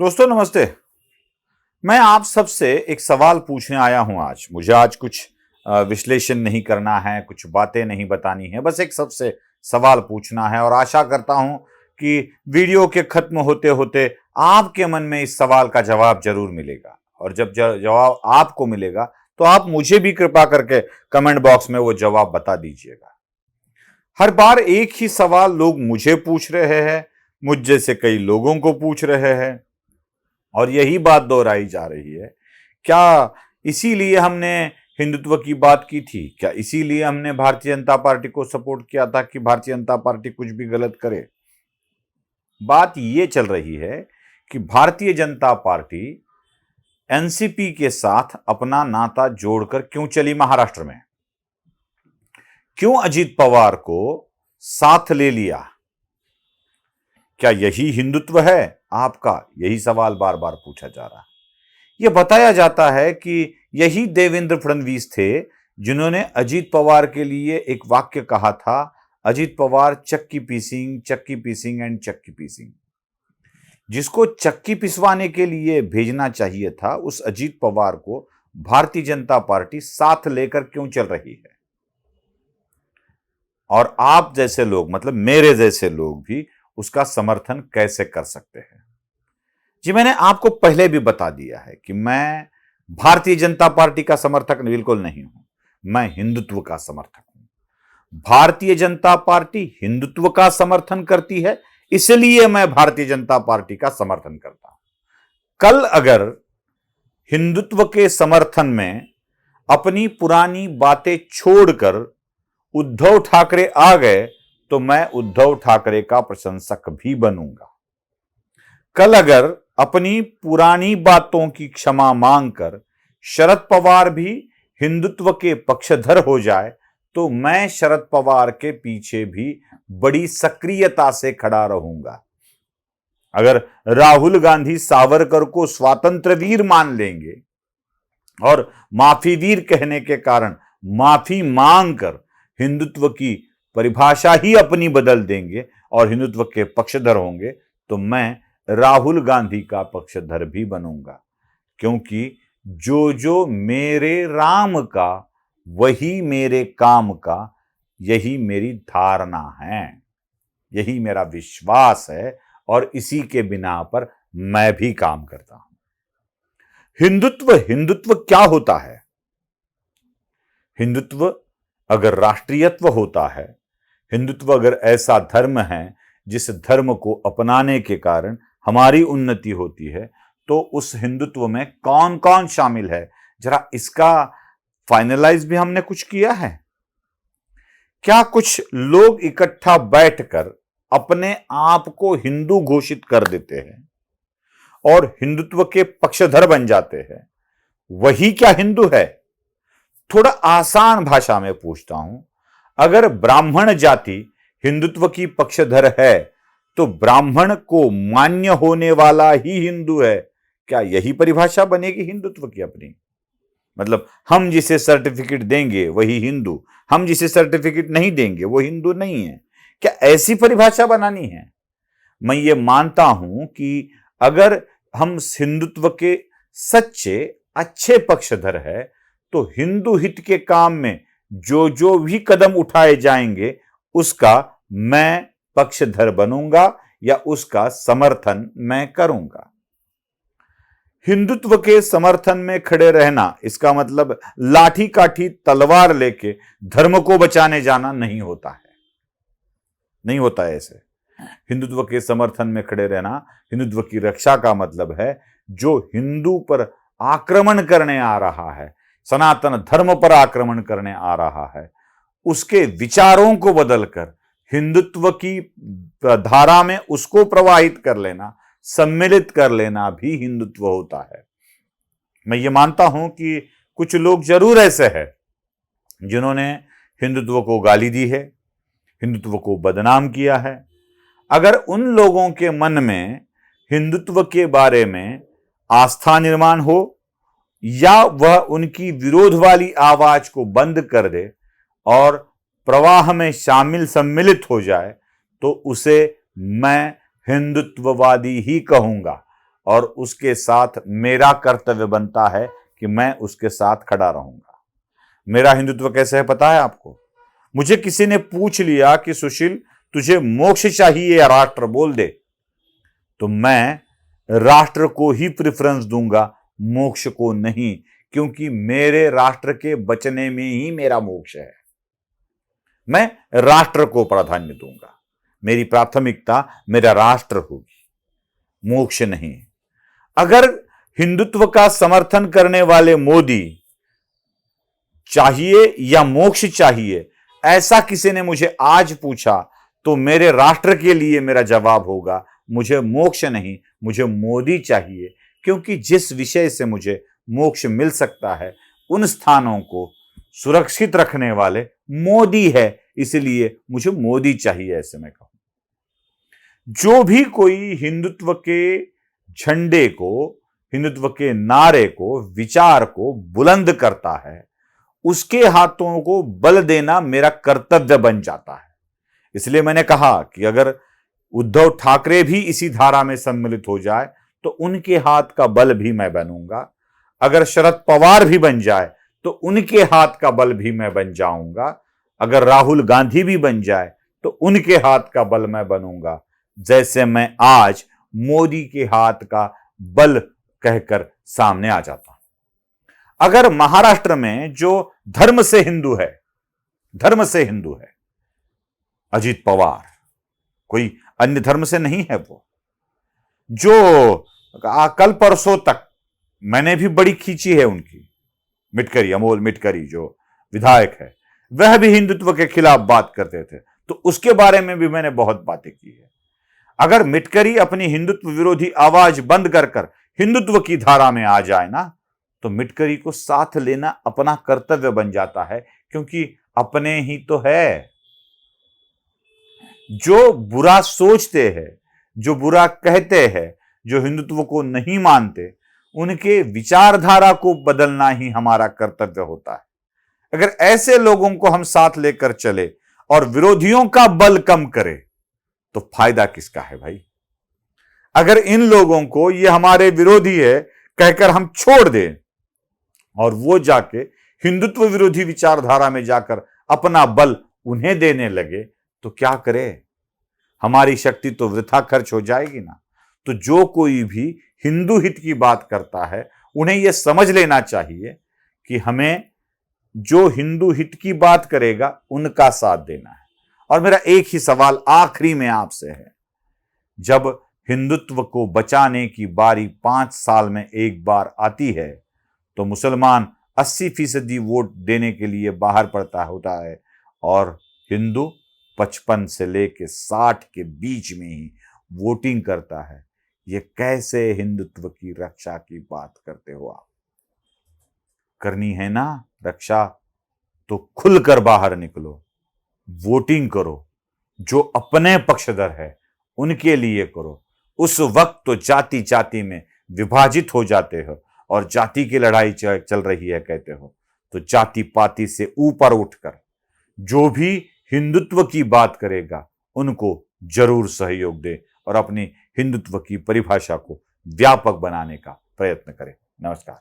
दोस्तों नमस्ते। मैं आप सबसे एक सवाल पूछने आया हूं आज। मुझे आज कुछ विश्लेषण नहीं करना है, कुछ बातें नहीं बतानी है, बस एक सबसे सवाल पूछना है और आशा करता हूं कि वीडियो के खत्म होते होते आपके मन में इस सवाल का जवाब जरूर मिलेगा। और जब जवाब आपको मिलेगा तो आप मुझे भी कृपा करके कमेंट बॉक्स में वो जवाब बता दीजिएगा। हर बार एक ही सवाल लोग मुझे पूछ रहे हैं, मुझ जैसे कई लोगों को पूछ रहे हैं और यही बात दोहराई जा रही है। क्या इसीलिए हमने हिंदुत्व की बात की थी? क्या इसीलिए हमने भारतीय जनता पार्टी को सपोर्ट किया था कि भारतीय जनता पार्टी कुछ भी गलत करे? बात यह चल रही है कि भारतीय जनता पार्टी एनसीपी के साथ अपना नाता जोड़कर क्यों चली महाराष्ट्र में? क्यों अजीत पवार को साथ ले लिया? क्या यही हिंदुत्व है आपका? यही सवाल बार बार पूछा जा रहा है। यह बताया जाता है कि यही देवेंद्र फडणवीस थे जिन्होंने अजीत पवार के लिए एक वाक्य कहा था, अजीत पवार चक्की पीसिंग एंड चक्की पीसिंग। जिसको चक्की पिसवाने के लिए भेजना चाहिए था, उस अजीत पवार को भारतीय जनता पार्टी साथ लेकर क्यों चल रही है? और आप जैसे लोग, मतलब मेरे जैसे लोग भी उसका समर्थन कैसे कर सकते हैं? जी, मैंने आपको पहले भी बता दिया है कि मैं भारतीय जनता पार्टी का समर्थक बिल्कुल नहीं हूं, मैं हिंदुत्व का समर्थक हूं। भारतीय जनता पार्टी हिंदुत्व का समर्थन करती है, इसलिए मैं भारतीय जनता पार्टी का समर्थन करता हूं। कल अगर हिंदुत्व के समर्थन में अपनी पुरानी बातें छोड़कर उद्धव ठाकरे आ गए तो मैं उद्धव ठाकरे का प्रशंसक भी बनूंगा। कल अगर अपनी पुरानी बातों की क्षमा मांगकर शरद पवार भी हिंदुत्व के पक्षधर हो जाए तो मैं शरद पवार के पीछे भी बड़ी सक्रियता से खड़ा रहूंगा। अगर राहुल गांधी सावरकर को स्वातंत्र्य वीर मान लेंगे और माफी वीर कहने के कारण माफी मांगकर हिंदुत्व की परिभाषा ही अपनी बदल देंगे और हिंदुत्व के पक्षधर होंगे तो मैं राहुल गांधी का पक्षधर भी बनूंगा। क्योंकि जो जो मेरे राम का वही मेरे काम का, यही मेरी धारणा है, यही मेरा विश्वास है और इसी के बिना पर मैं भी काम करता हूं। हिंदुत्व क्या होता है? हिंदुत्व अगर राष्ट्रीयत्व होता है, हिंदुत्व अगर ऐसा धर्म है जिस धर्म को अपनाने के कारण हमारी उन्नति होती है, तो उस हिंदुत्व में कौन कौन शामिल है, जरा इसका फाइनलाइज भी हमने कुछ किया है? क्या कुछ लोग इकट्ठा बैठकर अपने आप को हिंदू घोषित कर देते हैं और हिंदुत्व के पक्षधर बन जाते हैं? वही क्या हिंदू है? थोड़ा आसान भाषा में पूछता हूं, अगर ब्राह्मण जाति हिंदुत्व की पक्षधर है तो ब्राह्मण को मान्य होने वाला ही हिंदू है। क्या यही परिभाषा बनेगी हिंदुत्व की अपनी? मतलब हम जिसे सर्टिफिकेट देंगे वही हिंदू, हम जिसे सर्टिफिकेट नहीं देंगे वो हिंदू नहीं है। क्या ऐसी परिभाषा बनानी है? मैं ये मानता हूं कि अगर हम हिंदुत्व के सच्चे अच्छे पक्षधर है तो हिंदू हित के काम में जो जो भी कदम उठाए जाएंगे उसका मैं पक्षधर बनूंगा या उसका समर्थन मैं करूंगा। हिंदुत्व के समर्थन में खड़े रहना इसका मतलब लाठी काठी तलवार लेके धर्म को बचाने जाना नहीं होता है, नहीं होता है ऐसे। हिंदुत्व के समर्थन में खड़े रहना, हिंदुत्व की रक्षा का मतलब है जो हिंदू पर आक्रमण करने आ रहा है, सनातन धर्म पर आक्रमण करने आ रहा है, उसके विचारों को बदलकर हिंदुत्व की धारा में उसको प्रवाहित कर लेना, सम्मिलित कर लेना भी हिंदुत्व होता है। मैं ये मानता हूं कि कुछ लोग जरूर ऐसे हैं जिन्होंने हिंदुत्व को गाली दी है, हिंदुत्व को बदनाम किया है। अगर उन लोगों के मन में हिंदुत्व के बारे में आस्था निर्माण हो या वह उनकी विरोध वाली आवाज को बंद कर दे और प्रवाह में शामिल सम्मिलित हो जाए तो उसे मैं हिंदुत्ववादी ही कहूंगा और उसके साथ मेरा कर्तव्य बनता है कि मैं उसके साथ खड़ा रहूंगा। मेरा हिंदुत्व कैसे है पता है आपको? मुझे किसी ने पूछ लिया कि सुशील तुझे मोक्ष चाहिए या राष्ट्र, बोल दे, तो मैं राष्ट्र को ही प्रेफरेंस दूंगा, मोक्ष को नहीं, क्योंकि मेरे राष्ट्र के बचने में ही मेरा मोक्ष है। मैं राष्ट्र को प्राधान्य दूंगा, मेरी प्राथमिकता मेरा राष्ट्र होगी, मोक्ष नहीं। अगर हिंदुत्व का समर्थन करने वाले मोदी चाहिए या मोक्ष चाहिए, ऐसा किसी ने मुझे आज पूछा, तो मेरे राष्ट्र के लिए मेरा जवाब होगा मुझे मोक्ष नहीं, मुझे मोदी चाहिए, क्योंकि जिस विषय से मुझे मोक्ष मिल सकता है उन स्थानों को सुरक्षित रखने वाले मोदी है, इसलिए मुझे मोदी चाहिए। ऐसे मैं कहूं, जो भी कोई हिंदुत्व के झंडे को, हिंदुत्व के नारे को, विचार को बुलंद करता है, उसके हाथों को बल देना मेरा कर्तव्य बन जाता है। इसलिए मैंने कहा कि अगर उद्धव ठाकरे भी इसी धारा में सम्मिलित हो जाए तो उनके हाथ का बल भी मैं बनूंगा, अगर शरद पवार भी बन जाए तो उनके हाथ का बल भी मैं बन जाऊंगा, अगर राहुल गांधी भी बन जाए तो उनके हाथ का बल मैं बनूंगा, जैसे मैं आज मोदी के हाथ का बल कहकर सामने आ जाता हूं। अगर महाराष्ट्र में जो धर्म से हिंदू है, धर्म से हिंदू है अजीत पवार, कोई अन्य धर्म से नहीं है, वो जो कल परसों तक मैंने भी बड़ी खींची है उनकी, मिटकरी, अमोल मिटकरी जो विधायक है, वह भी हिंदुत्व के खिलाफ बात करते थे, तो उसके बारे में भी मैंने बहुत बातें की है। अगर मिटकरी अपनी हिंदुत्व विरोधी आवाज बंद कर हिंदुत्व की धारा में आ जाए ना, तो मिटकरी को साथ लेना अपना कर्तव्य बन जाता है, क्योंकि अपने ही तो है। जो बुरा सोचते हैं, जो बुरा कहते हैं, जो हिंदुत्व को नहीं मानते, उनके विचारधारा को बदलना ही हमारा कर्तव्य होता है। अगर ऐसे लोगों को हम साथ लेकर चले और विरोधियों का बल कम करें तो फायदा किसका है भाई? अगर इन लोगों को ये हमारे विरोधी है कहकर हम छोड़ दें और वो जाके हिंदुत्व विरोधी विचारधारा में जाकर अपना बल उन्हें देने लगे, तो क्या करे? हमारी शक्ति तो वृथा खर्च हो जाएगी ना। तो जो कोई भी हिंदू हित की बात करता है, उन्हें यह समझ लेना चाहिए कि हमें जो हिंदू हित की बात करेगा उनका साथ देना है। और मेरा एक ही सवाल आखिरी में आपसे है, जब हिंदुत्व को बचाने की बारी 5 साल में एक बार आती है तो मुसलमान 80% वोट देने के लिए बाहर पड़ता होता है और हिंदू 55 से लेकर 60 के बीच में ही वोटिंग करता है। ये कैसे हिंदुत्व की रक्षा की बात करते हो आप? करनी है ना रक्षा, तो खुलकर बाहर निकलो, वोटिंग करो, जो अपने पक्षधर है उनके लिए करो। उस वक्त तो जाति जाति में विभाजित हो जाते हो और जाति की लड़ाई चल रही है कहते हो, तो जाति पाति से ऊपर उठकर जो भी हिंदुत्व की बात करेगा उनको जरूर सहयोग दे और अपनी हिंदुत्व की परिभाषा को व्यापक बनाने का प्रयत्न करें। नमस्कार।